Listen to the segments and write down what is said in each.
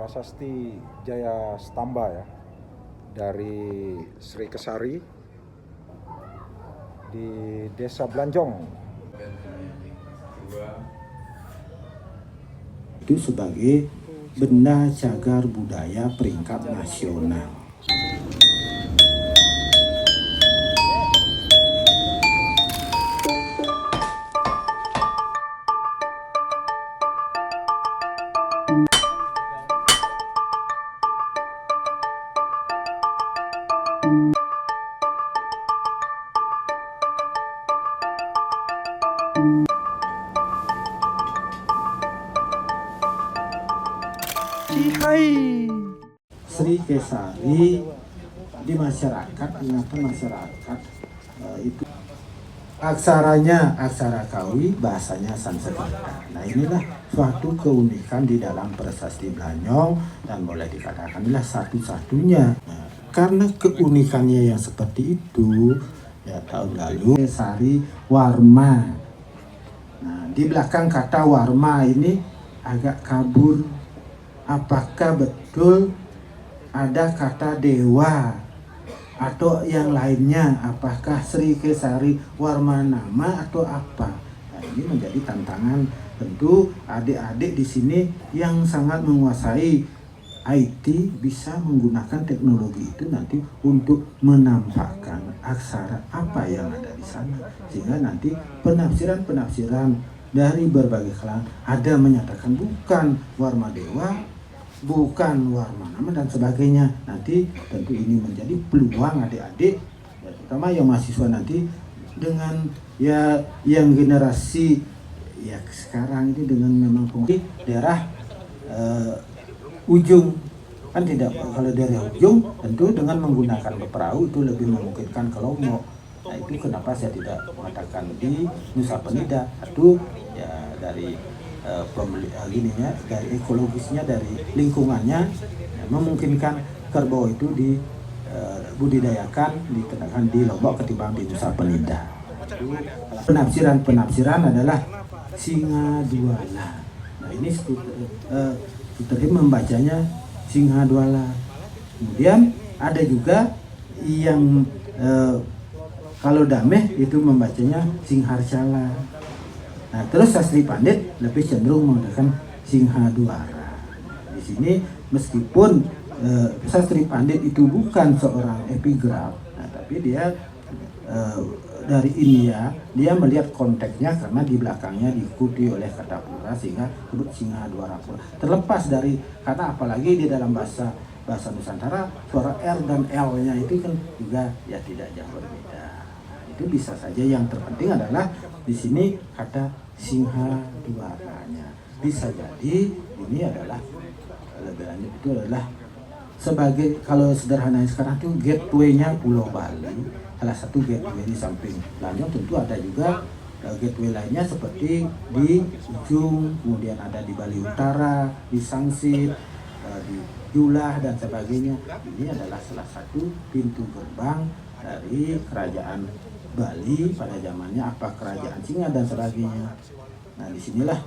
Prasasti Jaya Stamba ya, dari Sri Kesari di Desa Blanjong. Itu sebagai benda cagar budaya peringkat nasional. Sri Kesari di masyarakat, ingatan masyarakat itu aksaranya aksara Kawi, bahasanya Sanskerta. Nah, inilah suatu keunikan di dalam prasasti Blanjong dan boleh dikatakan inilah satu-satunya. Nah, karena keunikannya yang seperti itu, ya tahun lalu Kesari Warma. Nah, di belakang kata Warma ini agak kabur. Apakah betul ada kata dewa atau yang lainnya? Apakah Sri Kesari Warma nama atau apa? Nah, ini menjadi tantangan tentu adik-adik di sini yang sangat menguasai IT bisa menggunakan teknologi itu nanti untuk menampakkan aksara apa yang ada di sana, sehingga nanti penafsiran-penafsiran dari berbagai kalangan ada menyatakan bukan Warma Dewa, bukan Warma nama dan sebagainya. Nanti tentu ini menjadi peluang adik-adik, ya, terutama yang mahasiswa nanti dengan ya yang generasi ya sekarang ini dengan memang penghuni daerah ujung kan tidak, kalau dari ujung tentu dengan menggunakan perahu itu lebih memungkinkan ke Lombok. Nah, itu kenapa saya tidak mengatakan di Nusa Penida. Satu ya dari dari ekologisnya, dari lingkungannya ya, memungkinkan kerbau itu dibudidayakan, diternakan di Lombok ketimbang di Nusa Penida. Penafsiran adalah Singadwala. Nah, ini Putri membacanya Singadwala. Kemudian ada juga yang kalau Dameh itu membacanya Singharcala. Nah, terus Sastri Pandit lebih cenderung menggunakan Singhadwara. Di sini meskipun Sastri Pandit itu bukan seorang epigraf, nah, tapi dia dari India, dia melihat konteksnya karena di belakangnya diikuti oleh kata pura sehingga disebut Singhadwara pura. Terlepas dari kata, apalagi di dalam bahasa Nusantara suara R dan L-nya itu kan juga ya tidak jauh berbeda. Itu bisa saja, yang terpenting adalah di sini kata Singhadwaranya. Bisa jadi ini adalah lebih lanjut itu adalah sebagai, kalau sederhananya sekarang itu gateway-nya Pulau Bali, salah satu gateway di samping Blanjong. Tentu ada juga gateway lainnya seperti di Ujung, kemudian ada di Bali Utara, di Sangsit, di Julah dan sebagainya. Ini adalah salah satu pintu gerbang dari kerajaan Bali pada zamannya, apa kerajaan Singa dan sebagainya. Nah, disinilah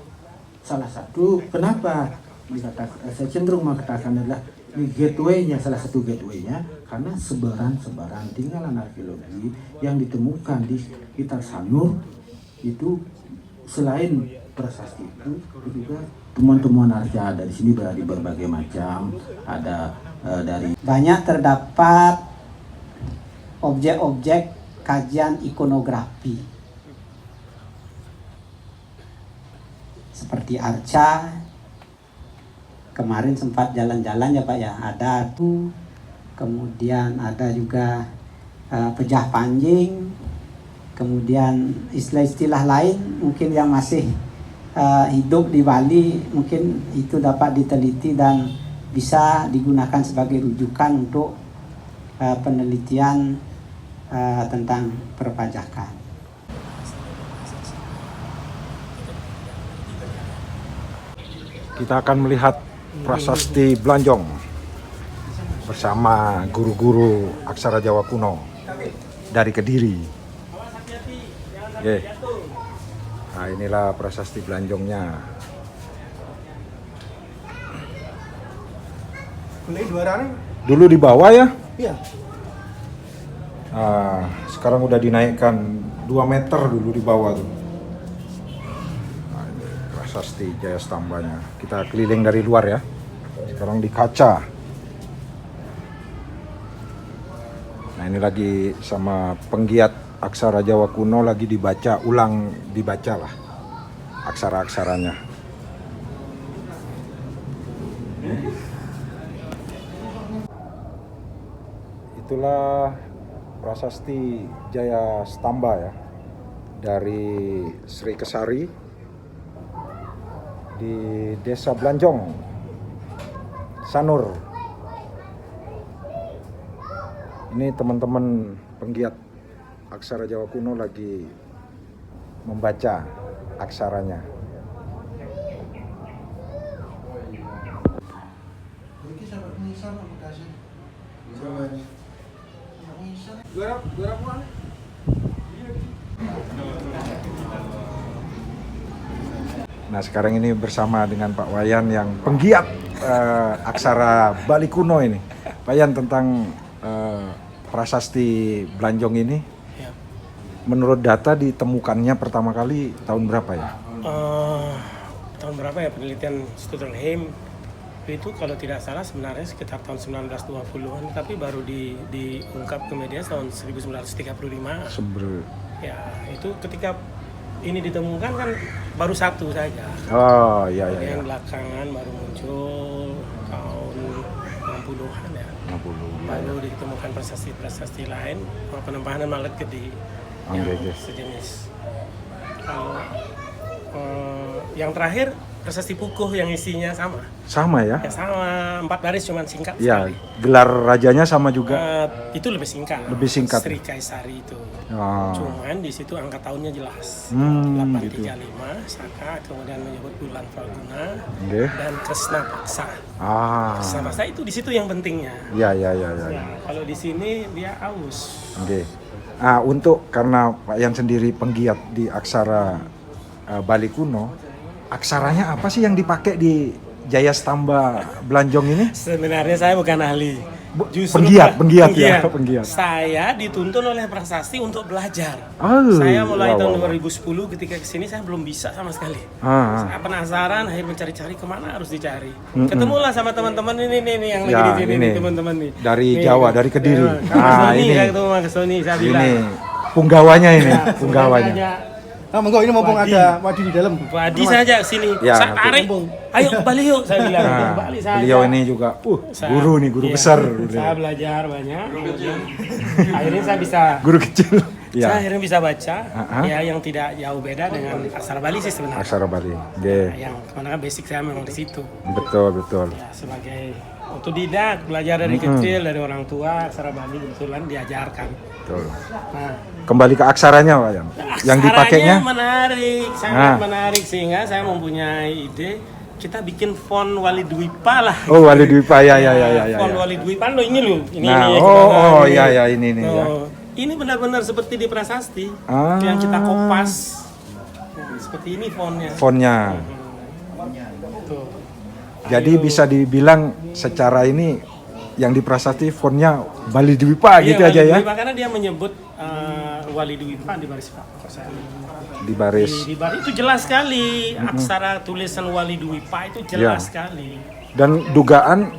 salah satu kenapa dikatakan, saya cenderung mengatakan adalah di gateway-nya, salah satu gateway-nya karena sebaran-sebaran tinggalan arkeologi yang ditemukan di sekitar Sanur itu, selain prasasti itu juga temuan-temuan arkeologi dari sini dari berbagai macam, ada dari banyak terdapat objek-objek kajian ikonografi seperti arca. Kemarin sempat jalan-jalan ya Pak ya, ada tuh, kemudian ada juga pejah panjing, kemudian istilah-istilah lain mungkin yang masih hidup di Bali, mungkin itu dapat diteliti dan bisa digunakan sebagai rujukan untuk penelitian tentang perpajakan. Kita akan melihat prasasti Blanjong bersama guru-guru aksara Jawa kuno dari Kediri. Oke. Nah, inilah prasasti Blanjongnya. Dulu di bawah ya? Iya. Sekarang udah dinaikkan 2 meter dulu di bawah tuh. Nah, ini prasasti Jaya Stambanya. Kita keliling dari luar ya. Sekarang di kaca. Nah ini lagi sama penggiat aksara Jawa kuno lagi dibaca ulang, dibaca lah aksara-aksaranya. Itulah prasasti Jaya Stamba ya, dari Sri Kesari di Desa Blanjong, Sanur. Ini teman-teman penggiat aksara Jawa kuno lagi membaca aksaranya. Nah sekarang ini bersama dengan Pak Wayan yang penggiat aksara Bali kuno ini. Pak Wayan, tentang prasasti Blanjong ini, Ya. menurut data ditemukannya pertama kali tahun berapa ya? Tahun berapa ya penelitian Studenheim itu, kalau tidak salah sebenarnya sekitar tahun 1920-an, tapi baru diungkap ke media tahun 1935. Ya, itu ketika ini ditemukan kan baru satu saja. Oh iya iya. Yang belakangan baru muncul tahun 60-an ya. 60. Baru ditemukan prasasti-prasasti lain, penempahan malet gede yang sejenis. Kalau yang terakhir prasasti Pukuh yang isinya sama. Sama ya? Ya sama, 4 baris cuman singkat Ya, sekali. gelar rajanya sama juga. Itu lebih singkat. Lebih singkat. Sri Kaisari itu. Oh. Cuman di situ angka tahunnya jelas. Gitu. 835 Saka, kemudian menyebut bulan Falguna Oke. dan Kresna Paksa. Kresna Paksa itu di situ yang pentingnya. Ya. Ya, kalau di sini dia aus. Oke. Untuk karena Pak Yan sendiri penggiat di aksara Bali kuno, aksaranya apa sih yang dipakai di Jaya Stamba Blanjong ini? Sebenarnya saya bukan ahli. Penggiat. Saya dituntun oleh prasasti untuk belajar. Oh, Saya mulai wow, tahun wow. 2010 ketika kesini saya belum bisa sama sekali. Saya penasaran, akhirnya mencari-cari kemana harus dicari. Ketemulah sama teman-teman ini yang lagi di sini nih, teman-teman nih. Dari Jawa, dari Kediri. Ini saya ketemu sama Sony, saya bilang. Ini punggawanya ini, punggawanya. Monggo, ini mumpung ada Wadi di dalam. Wadi saja sini. Ya, Saya tarik. Ayo kembali yuk, saya bilang. Kembali saja. Beliau ini juga guru nih, guru besar. Saya belajar banyak. Akhirnya saya bisa Guru kecil. Saya akhirnya bisa baca ya yang tidak jauh beda dengan aksara Bali sih sebenarnya. Aksara Bali. Yang karena basic saya memang di situ. Betul. Ya, sebagai otodidak, belajar dari kecil dari orang tua, aksara Bali kebetulan diajarkan. Betul. Nah, kembali ke aksaranya Pak Yan. Yang dipakainya menarik, sangat menarik, sehingga saya mempunyai ide kita bikin font Wali Dwipa lah. Oh, Wali Dwipa ya. Font Wali Dwipa lo ini loh. Ini ini ya. Ini benar-benar seperti di prasasti yang kita kopas. Nah, seperti ini fontnya. Tuh. Jadi bisa dibilang secara ini yang di prasasti fontnya Bali Dwipa gitu Wali aja ya. Dwipa, karena dia menyebut Wali Dwipa di baris Di baris. Di baris itu jelas sekali aksara tulisan Wali Dwipa itu jelas sekali. Dan dugaan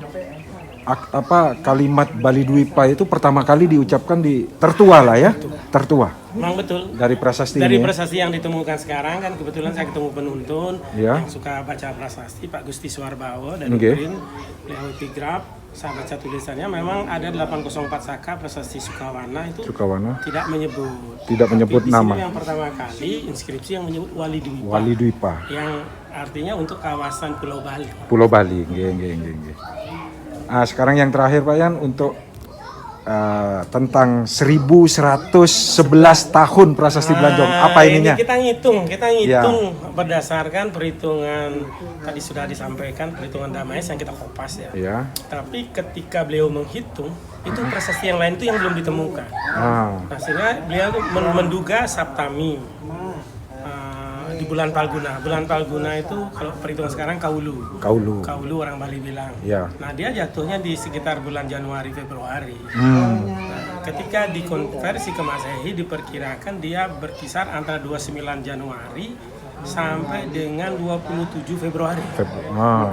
kalimat Bali Dwipa itu pertama kali diucapkan di Tertua lah ya. Tertua. Memang betul. Dari prasasti Dari ini. prasasti yang ditemukan sekarang kan kebetulan saya ketemu penuntun yang suka baca prasasti, Pak Gusti Suwarbawo dari Brin, beliau epigraf. Saya baca tulisannya memang ada 804 Saka prasasti Sukawana itu tidak menyebut nama. Di sini yang pertama kali inskripsi yang menyebut Wali Dwipa. Wali Dwipa. Yang artinya untuk kawasan Pulau Bali. Pulau Bali, nggih. Sekarang yang terakhir Pak Yan untuk tentang 1111 tahun prasasti Blanjong. Apa ininya? Ini kita ngitung berdasarkan perhitungan tadi sudah disampaikan, perhitungan Damayes yang kita kopas ya. Tapi ketika beliau menghitung itu prasasti yang lain itu yang belum ditemukan. Nah, sehingga beliau menduga Saptami di bulan Palguna. Bulan Palguna itu kalau perhitungan sekarang kaulu. Kaulu orang Bali bilang. Ya. Nah dia jatuhnya di sekitar bulan Januari Februari. Nah, ketika dikonversi ke Masehi diperkirakan dia berkisar antara 29 Januari sampai dengan 27 Februari.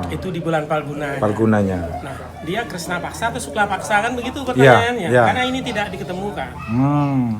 Itu di bulan Palguna. Palgunanya. Nah, dia Kresna Paksa atau Sukla Paksa kan begitu pertanyaannya. Ya. Karena ini tidak diketemukan.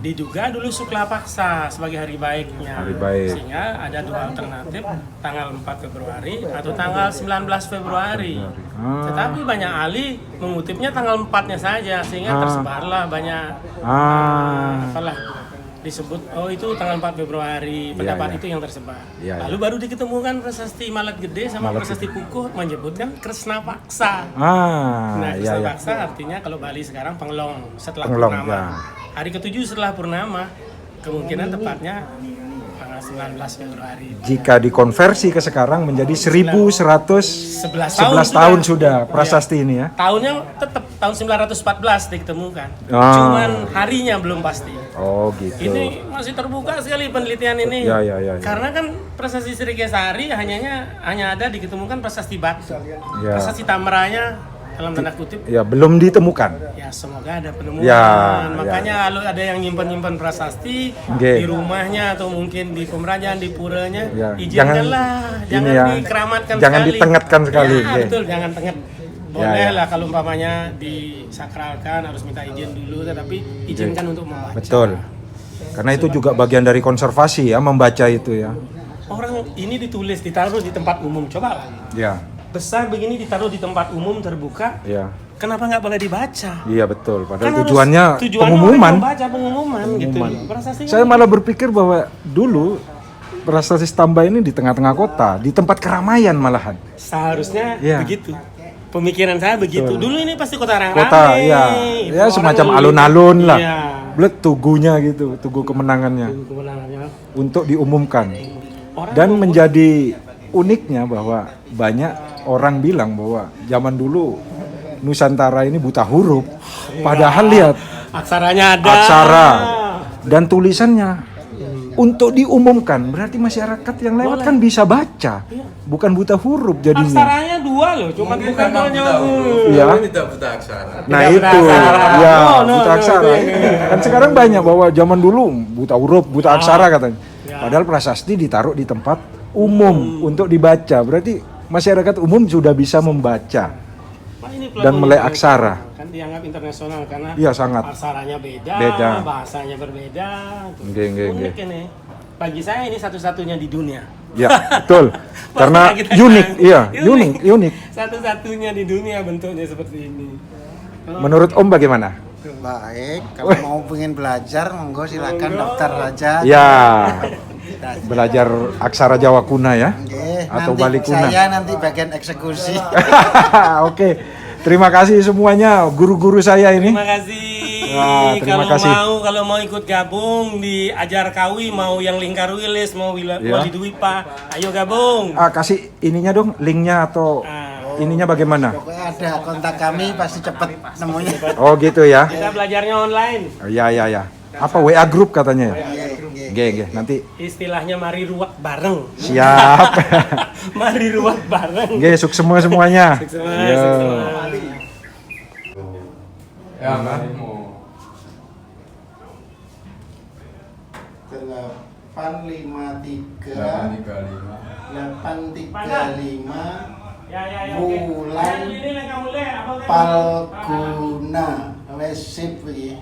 Diduga dulu Sukla Paksa sebagai hari baiknya. Hari baik. Sehingga ada dua alternatif, tanggal 4 Februari atau tanggal 19 Februari. Tetapi banyak ahli mengutipnya tanggal 4-nya saja sehingga tersebarlah banyak apalah disebut itu tanggal 4 Februari, pendapat itu yang tersebar. Lalu baru diketemukan prasasti Malat Gede sama prasasti Pukuh menyebutkan Kresna Paksa. Nah, Kresna Paksa artinya kalau Bali sekarang Penglong setelah purnama. Hari ke-7 setelah purnama, kemungkinan tepatnya tanggal 19 Februari. Jika dikonversi ke sekarang menjadi 1111 tahun sudah prasasti ini ya. Tahunnya tetap tahun 914 ditemukan. Cuman harinya belum pasti. Oh gitu. Ini masih terbuka sekali penelitian ini. Ya. Karena kan prasasti Sri Kesari hanya ada diketemukan prasasti Batu. Ya. Prasasti Tamranya dalam tanda kutip ya belum ditemukan. Ya semoga ada penemuan. Makanya kalau ada yang nyimpan nyimpan prasasti di rumahnya atau mungkin di pemerajan di puranya, izinkanlah, jangan dikeramatkan jangan sekali. ditengetkan sekali. Ya, betul, jangan tenget. Boleh lah kalau umpamanya disakralkan harus minta izin dulu, tetapi izinkan untuk membaca. Betul. Karena itu juga bagian dari konservasi ya, membaca itu ya. Orang ini ditaruh di tempat umum, coba lah. Ya. Besar begini ditaruh di tempat umum terbuka. Ya. Kenapa nggak boleh dibaca? Iya betul. Padahal Kan tujuannya pengumuman. Baca pengumuman gitu. Saya malah berpikir bahwa dulu prasasti Tamba ini di tengah-tengah kota, di tempat keramaian malahan. Seharusnya begitu. Pemikiran saya begitu. Betul. Dulu ini pasti kota orang Kota, ramai. ya semacam alun-alun lah. Iya. Tugunya gitu, tugu kemenangannya. Untuk diumumkan. Dan menjadi uniknya bahwa banyak orang bilang bahwa zaman dulu Nusantara ini buta huruf. Padahal lihat aksaranya ada. Aksara dan tulisannya untuk diumumkan. Berarti masyarakat yang lewat kan bisa baca. Bukan buta huruf jadinya. Aksaranya dua loh, cuma bukan hanya Iya. Tidak buta aksara. Nah Tidak itu, buta aksara. ya No, buta aksara. Kan sekarang banyak bahwa zaman dulu buta huruf, buta aksara katanya. Padahal prasasti ditaruh di tempat umum untuk dibaca. Berarti masyarakat umum sudah bisa membaca dan melek aksara. Kan dianggap internasional karena sangat. aksaranya beda, bahasanya berbeda. Unik ini. Bagi saya ini satu-satunya di dunia. Ya, betul. Karena unik. Satu-satunya di dunia bentuknya seperti ini. Menurut Om bagaimana? Baik, kalau mau pengen belajar, monggo silakan daftar aja. Ya, belajar aksara Jawa kuna ya, atau Nanti Bali kuna. saya nanti bagian eksekusi. Oke, terima kasih semuanya guru-guru saya ini. Terima kasih. Terima kasih. Kalau mau ikut gabung di Ajar Kawi, mau yang Lingkar Wilis, mau Wali Dwipa, ayo gabung. Kasih ininya dong, linknya atau ininya bagaimana? Pokoknya ada kontak kami pasti cepet nemunya. Oh gitu ya. Kita belajarnya online. Ya. Apa WA group katanya? G. Nanti istilahnya mari ruwet bareng. Siap. Mari ruwet bareng. G, sukses semuanya. Sukses. Ya, mau 853 Ya, bulan Palguna wes sip iki.